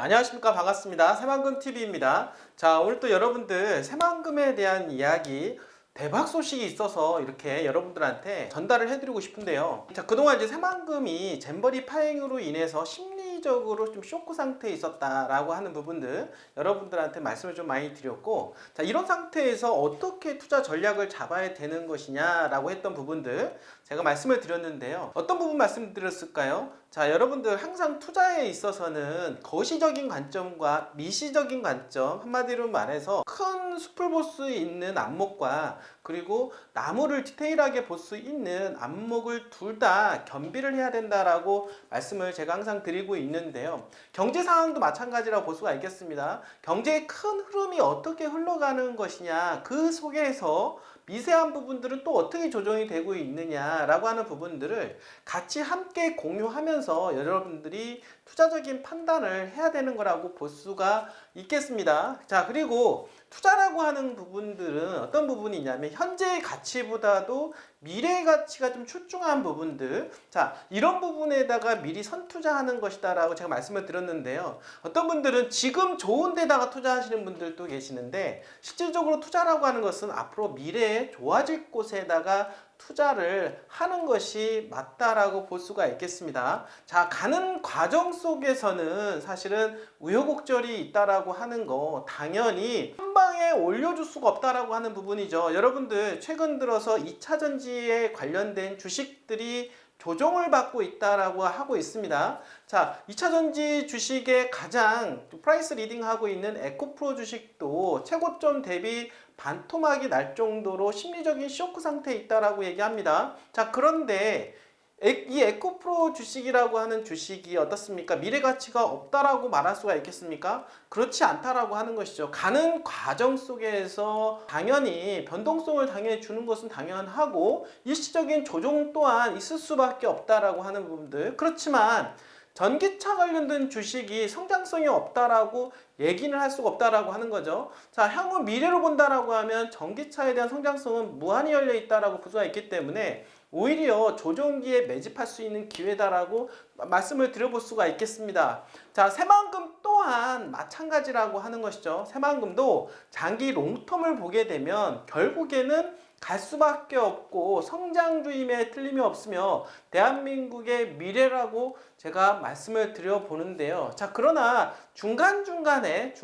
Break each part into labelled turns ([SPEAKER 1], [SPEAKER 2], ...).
[SPEAKER 1] 안녕하십니까. 반갑습니다. 새만금TV입니다. 자, 오늘 또 여러분들 새만금에 대한 이야기, 대박 소식이 있어서 이렇게 여러분들한테 전달을 해드리고 싶은데요. 자, 그동안 이제 새만금이 잼버리 파행으로 인해서 심리적으로 좀 쇼크 상태에 있었다라고 하는 부분들 여러분들한테 말씀을 좀 많이 드렸고, 자, 이런 상태에서 어떻게 투자 전략을 잡아야 되는 것이냐라고 했던 부분들 제가 말씀을 드렸는데요. 어떤 부분 말씀드렸을까요? 자, 여러분들 항상 투자에 있어서는 거시적인 관점과 미시적인 관점, 한마디로 말해서 큰 숲을 볼 수 있는 안목과 그리고 나무를 디테일하게 볼 수 있는 안목을 둘 다 겸비를 해야 된다라고 말씀을 제가 항상 드리고 있는데요. 경제 상황도 마찬가지라고 볼 수가 있겠습니다. 경제의 큰 흐름이 어떻게 흘러가는 것이냐, 그 속에서 미세한 부분들은 또 어떻게 조정이 되고 있느냐라고 하는 부분들을 같이 함께 공유하면서 여러분들이 투자적인 판단을 해야 되는 거라고 볼 수가 있겠습니다. 자, 그리고 투자라고 하는 부분들은 어떤 부분이냐면 현재의 가치보다도 미래의 가치가 좀 출중한 부분들, 자, 이런 부분에다가 미리 선투자하는 것이다 라고 제가 말씀을 드렸는데요. 어떤 분들은 지금 좋은 데다가 투자하시는 분들도 계시는데, 실질적으로 투자라고 하는 것은 앞으로 미래에 좋아질 곳에다가 투자를 하는 것이 맞다라고 볼 수가 있겠습니다. 자, 가는 과정 속에서는 사실은 우여곡절이 있다라고 하는 거 당연히 한 방에 올려줄 수가 없다라고 하는 부분이죠. 여러분들 최근 들어서 2차전지에 관련된 주식들이 조정을 받고 있다라고 하고 있습니다. 자, 2차전지 주식의 가장 프라이스 리딩하고 있는 에코프로 주식도 최고점 대비 반토막이 날 정도로 심리적인 쇼크 상태에 있다라고 얘기합니다. 자, 그런데 이 에코프로 주식이라고 하는 주식이 어떻습니까? 미래 가치가 없다라고 말할 수가 있겠습니까? 그렇지 않다라고 하는 것이죠. 가는 과정 속에서 당연히 변동성을 당연히 주는 것은 당연하고 일시적인 조정 또한 있을 수밖에 없다라고 하는 부분들. 그렇지만 전기차 관련된 주식이 성장성이 없다라고 얘기는 할 수가 없다라고 하는 거죠. 자, 향후 미래로 본다라고 하면 전기차에 대한 성장성은 무한히 열려 있다라고 볼 수가 있기 때문에 오히려 조정기에 매집할 수 있는 기회다라고 말씀을 드려볼 수가 있겠습니다. 자, 새만금 또한 마찬가지라고 하는 것이죠. 새만금도 장기 롱텀을 보게 되면 결국에는 갈 수밖에 없고 성장주임에 틀림이 없으며 대한민국의 미래라고 제가 말씀을 드려보는데요. 자, 그러나 중간중간에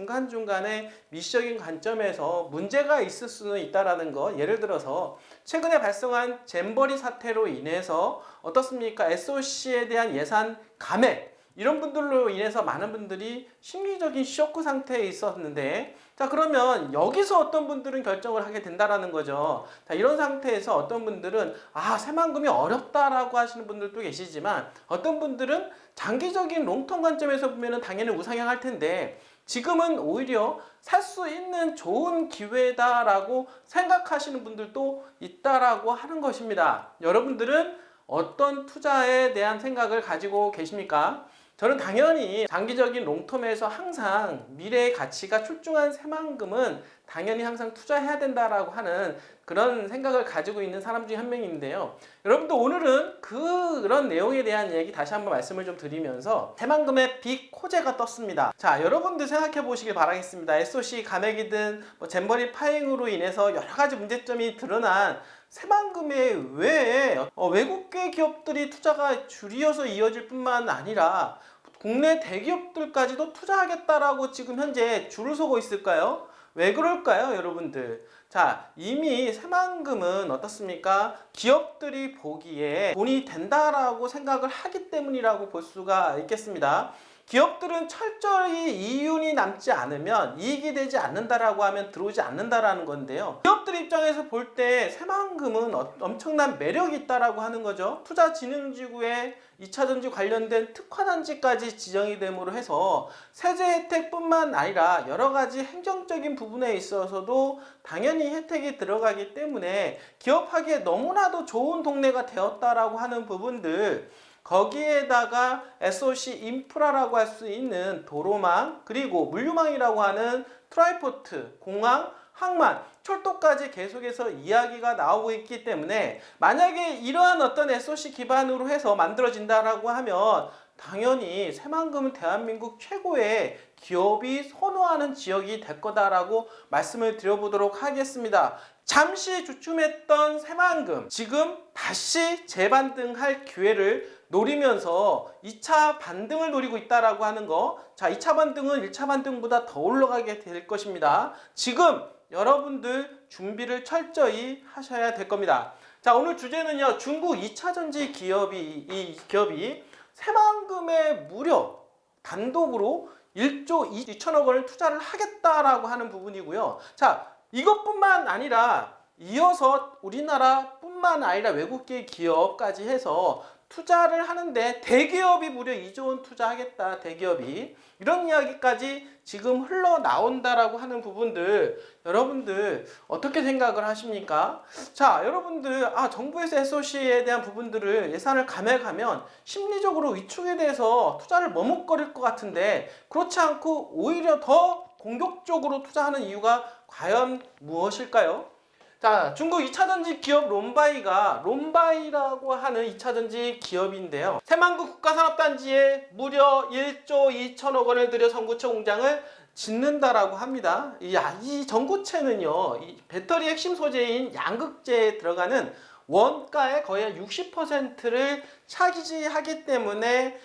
[SPEAKER 1] 미시적인 관점에서 문제가 있을 수는 있다라는 거, 예를 들어서 최근에 발생한 잼버리 사태로 인해서 어떻습니까? SOC에 대한 예산 감액, 이런 분들로 인해서 많은 분들이 심리적인 쇼크 상태에 있었는데, 자, 그러면 여기서 어떤 분들은 결정을 하게 된다라는 거죠. 자, 이런 상태에서 어떤 분들은 새만금이 어렵다라고 하시는 분들도 계시지만, 어떤 분들은 장기적인 롱텀 관점에서 보면은 당연히 우상향할 텐데 지금은 오히려 살 수 있는 좋은 기회다라고 생각하시는 분들도 있다라고 하는 것입니다. 여러분들은 어떤 투자에 대한 생각을 가지고 계십니까? 저는 당연히 장기적인 롱텀에서 항상 미래의 가치가 출중한 새만금은 당연히 항상 투자해야 된다라고 하는 그런 생각을 가지고 있는 사람 중에 한 명인데요. 여러분들 오늘은 그런 내용에 대한 얘기 다시 한번 말씀을 좀 드리면서 새만금의 빅 호재가 떴습니다. 자, 여러분들 생각해 보시길 바라겠습니다. SOC 감액이든 잼버리 파행으로 인해서 여러 가지 문제점이 드러난 새만금에 왜 외국계 기업들이 투자가 줄이어서 이어질 뿐만 아니라 국내 대기업들까지도 투자하겠다라고 지금 현재 줄을 서고 있을까요? 왜 그럴까요, 여러분들? 자, 이미 새만금은 어떻습니까? 기업들이 보기에 돈이 된다라고 생각을 하기 때문이라고 볼 수가 있겠습니다. 기업들은 철저히 이윤이 남지 않으면, 이익이 되지 않는다라고 하면 들어오지 않는다라는 건데요. 기업들 입장에서 볼 때 새만금은 엄청난 매력이 있다라고 하는 거죠. 투자진흥지구에 2차전지 관련된 특화단지까지 지정이 됨으로 해서 세제 혜택뿐만 아니라 여러 가지 행정적인 부분에 있어서도 당연히 혜택이 들어가기 때문에 기업하기에 너무나도 좋은 동네가 되었다라고 하는 부분들, 거기에다가 SOC 인프라라고 할 수 있는 도로망, 그리고 물류망이라고 하는 트라이포트, 공항, 항만, 철도까지 계속해서 이야기가 나오고 있기 때문에 만약에 이러한 어떤 SOC 기반으로 해서 만들어진다라고 하면 당연히 새만금은 대한민국 최고의 기업이 선호하는 지역이 될 거다라고 말씀을 드려보도록 하겠습니다. 잠시 주춤했던 새만금, 지금 다시 재반등할 기회를 노리면서 2차 반등을 노리고 있다라고 하는 거. 자, 2차 반등은 1차 반등보다 더 올라가게 될 것입니다. 지금 여러분들 준비를 철저히 하셔야 될 겁니다. 자, 오늘 주제는요, 중국 2차전지 이 기업이 새만금에 무려 단독으로 1조 2천억 원을 투자를 하겠다라고 하는 부분이고요. 자, 이것뿐만 아니라 이어서 우리나라뿐만 아니라 외국계 기업까지 해서 투자를 하는데 대기업이 무려 2조 원 투자하겠다. 대기업이 이런 이야기까지 지금 흘러나온다라고 하는 부분들, 여러분들 어떻게 생각을 하십니까? 자, 여러분들 정부에서 SOC에 대한 부분들을 예산을 감액하면 심리적으로 위축에 대해서 투자를 머뭇거릴 것 같은데, 그렇지 않고 오히려 더 공격적으로 투자하는 이유가 과연 무엇일까요? 자, 중국 2차전지 기업 롬바이라고 하는 2차전지 기업인데요. 새만금 국가산업단지에 무려 1조 2천억 원을 들여 전구체 공장을 짓는다라고 합니다. 이 전구체는요, 이 배터리 핵심 소재인 양극재에 들어가는 원가의 거의 60%를 차지하기 때문에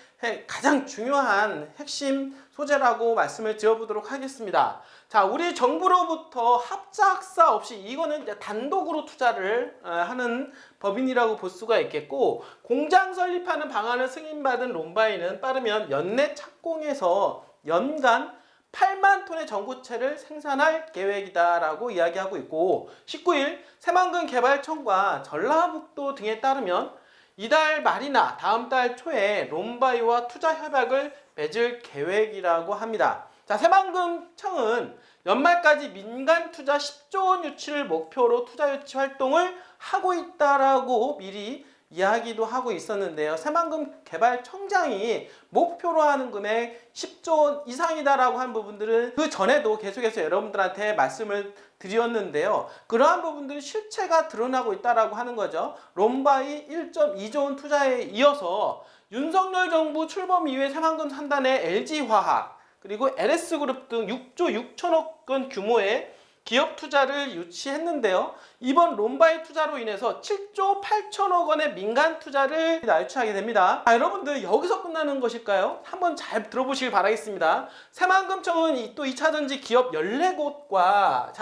[SPEAKER 1] 가장 중요한 핵심 소재라고 말씀을 드려보도록 하겠습니다. 자, 우리 정부로부터 합작사 없이 이거는 이제 단독으로 투자를 하는 법인이라고 볼 수가 있겠고, 공장 설립하는 방안을 승인받은 롬바이는 빠르면 연내 착공해서 연간 8만 톤의 전구체를 생산할 계획이다라고 이야기하고 있고, 19일 새만금 개발청과 전라북도 등에 따르면 이달 말이나 다음 달 초에 롬바이와 투자 협약을 맺을 계획이라고 합니다. 자, 새만금청은 연말까지 민간 투자 10조 원 유치를 목표로 투자 유치 활동을 하고 있다라고 미리 이야기도 하고 있었는데요. 새만금 개발청장이 목표로 하는 금액 10조 원 이상이다라고 한 부분들은 그 전에도 계속해서 여러분들한테 말씀을 드렸는데요. 그러한 부분들이 실체가 드러나고 있다라고 하는 거죠. 롬바이 1.2조 원 투자에 이어서 윤석열 정부 출범 이후에 새만금 산단의 LG화학 그리고 LS그룹 등 6조 6천억 원 규모의 기업 투자를 유치했는데요. 이번 롬바이 투자로 인해서 7조 8천억 원의 민간 투자를 유치하게 됩니다. 여러분들 여기서 끝나는 것일까요? 한번 잘 들어보시길 바라겠습니다. 새만금청은 또 2차전지 기업 14곳과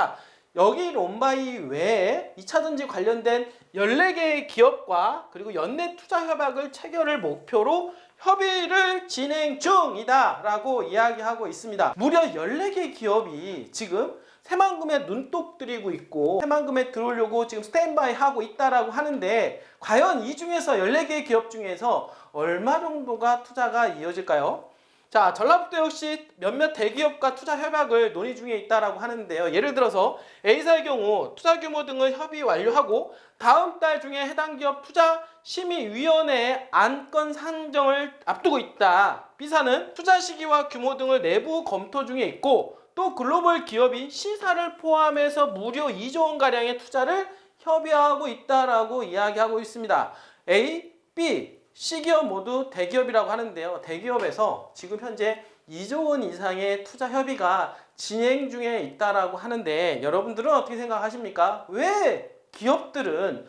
[SPEAKER 1] 여기 롬바이 외에 2차전지 관련된 14개의 기업과 그리고 연내 투자 협약을 체결을 목표로 협의를 진행 중이다 라고 이야기하고 있습니다. 무려 14개 기업이 지금 새만금에 눈독 들이고 있고 새만금에 들어오려고 지금 스탠바이 하고 있다라고 하는데, 과연 이 중에서 14개의 기업 중에서 얼마 정도가 투자가 이어질까요? 자, 전라북도 역시 몇몇 대기업과 투자 협약을 논의 중에 있다라고 하는데요. 예를 들어서 A사의 경우 투자 규모 등을 협의 완료하고 다음 달 중에 해당 기업 투자 심의위원회의 안건 상정을 앞두고 있다. B사는 투자 시기와 규모 등을 내부 검토 중에 있고, 또 글로벌 기업인 C사를 포함해서 무려 2조 원가량의 투자를 협의하고 있다라고 이야기하고 있습니다. A, B, C기업 모두 대기업이라고 하는데요. 대기업에서 지금 현재 2조 원 이상의 투자 협의가 진행 중에 있다라고 하는데, 여러분들은 어떻게 생각하십니까? 왜 대기업들은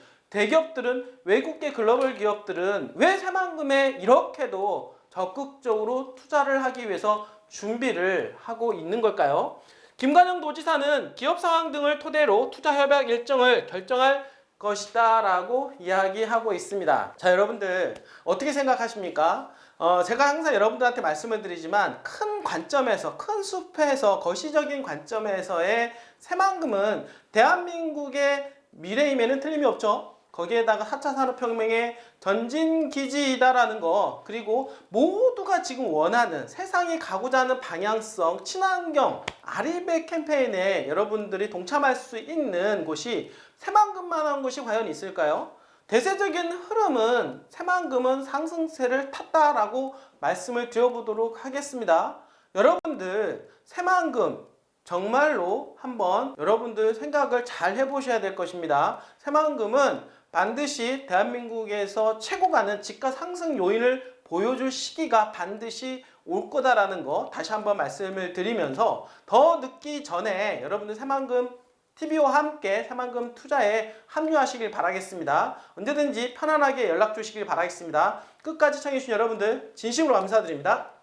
[SPEAKER 1] 외국계 글로벌 기업들은 왜 새만금에 이렇게도 적극적으로 투자를 하기 위해서 준비를 하고 있는 걸까요? 김관영 도지사는 기업 상황 등을 토대로 투자 협약 일정을 결정할 것이다 라고 이야기하고 있습니다. 자, 여러분들 어떻게 생각하십니까? 제가 항상 여러분들한테 말씀을 드리지만 큰 관점에서, 큰 숲에서, 거시적인 관점에서의 새만금은 대한민국의 미래임에는 틀림이 없죠. 거기에다가 4차 산업혁명의 전진기지이다라는 거, 그리고 모두가 지금 원하는, 세상이 가고자 하는 방향성, 친환경, 아리백 캠페인에 여러분들이 동참할 수 있는 곳이 새만금만한 곳이 과연 있을까요? 대세적인 흐름은 새만금은 상승세를 탔다라고 말씀을 드려보도록 하겠습니다. 여러분들 새만금 정말로 한번 여러분들 생각을 잘 해보셔야 될 것입니다. 새만금은 반드시 대한민국에서 최고 가는 집가 상승 요인을 보여줄 시기가 반드시 올 거다라는 거 다시 한번 말씀을 드리면서 더 늦기 전에 여러분들 새만금 TV와 함께 새만금 투자에 합류하시길 바라겠습니다. 언제든지 편안하게 연락 주시길 바라겠습니다. 끝까지 시청해주신 여러분들 진심으로 감사드립니다.